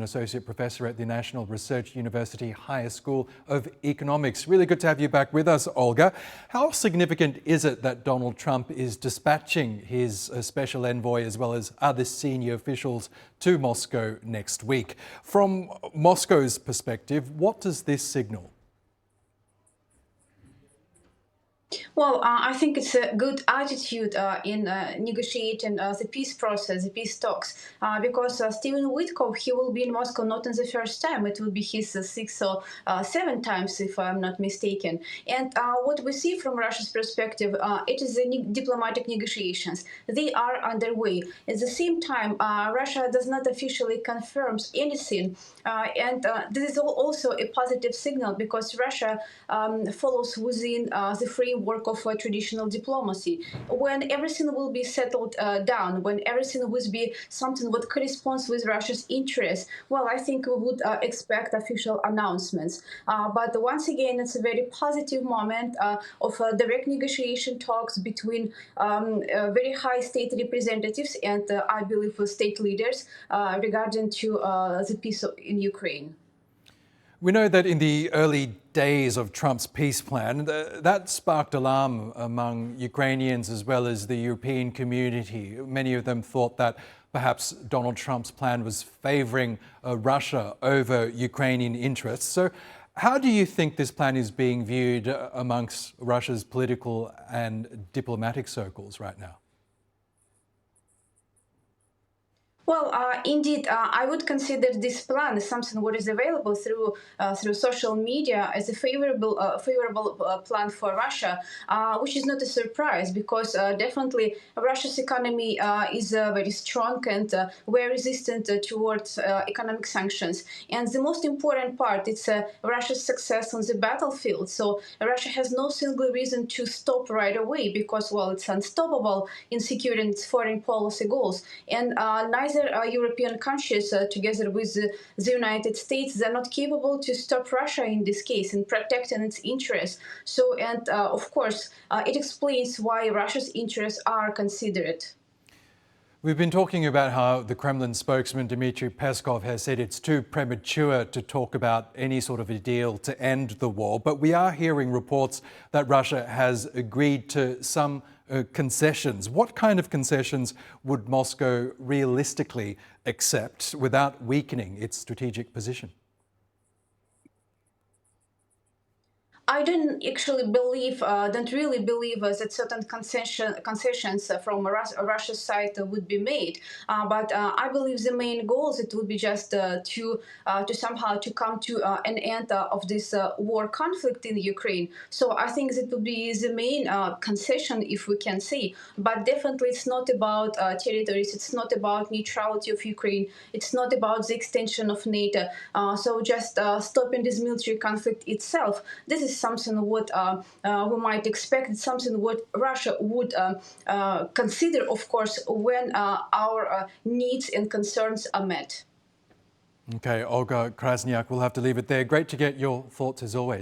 an associate professor at the National Research University Higher School of Economics. Really good to have you back with us, Olga. How significant is it that Donald Trump is dispatching his special envoy as well as other senior officials to Moscow next week? From Moscow's perspective, what does this signal? Well, I think it's a good attitude in negotiating the peace process, the peace talks, because Steve Witkoff, he will be in Moscow not in the first time. It will be his sixth or seventh times, if I'm not mistaken. And what we see from Russia's perspective, it is the diplomatic negotiations. They are underway. At the same time, Russia does not officially confirm anything. And this is also a positive signal because Russia follows within the framework of traditional diplomacy. When everything will be settled down, when everything will be something what corresponds with Russia's interests, well, I think we would expect official announcements. But once again, it's a very positive moment of direct negotiation talks between very high state representatives and I believe state leaders regarding to the peace in Ukraine. We know that in the early days of Trump's peace plan, that sparked alarm among Ukrainians as well as the European community. Many of them thought that perhaps Donald Trump's plan was favouring Russia over Ukrainian interests. So how do you think this plan is being viewed amongst Russia's political and diplomatic circles right now? Well, indeed, I would consider this plan as something what is available through social media as a favorable plan for Russia, which is not a surprise because definitely Russia's economy is very strong and very resistant towards economic sanctions. And the most important part is Russia's success on the battlefield. So Russia has no single reason to stop right away because, well, it's unstoppable in securing its foreign policy goals. And neither European countries, together with the United States, they're not capable to stop Russia in this case in protecting its interests. So, and of course, it explains why Russia's interests are considered. We've been talking about how the Kremlin spokesman Dmitry Peskov has said it's too premature to talk about any sort of a deal to end the war. But we are hearing reports that Russia has agreed to some concessions. What kind of concessions would Moscow realistically accept without weakening its strategic position? I don't really believe that certain concessions from Russia's side would be made. But I believe the main goals it would be just to somehow to come to an end of this war conflict in Ukraine. So I think that would be the main concession, if we can say. But definitely, it's not about territories. It's not about neutrality of Ukraine. It's not about the extension of NATO. So just stopping this military conflict itself. This is something what we might expect. It's something what Russia would consider, of course, when our needs and concerns are met. Okay, Olga Krasnyak, we'll have to leave it there. Great to get your thoughts as always.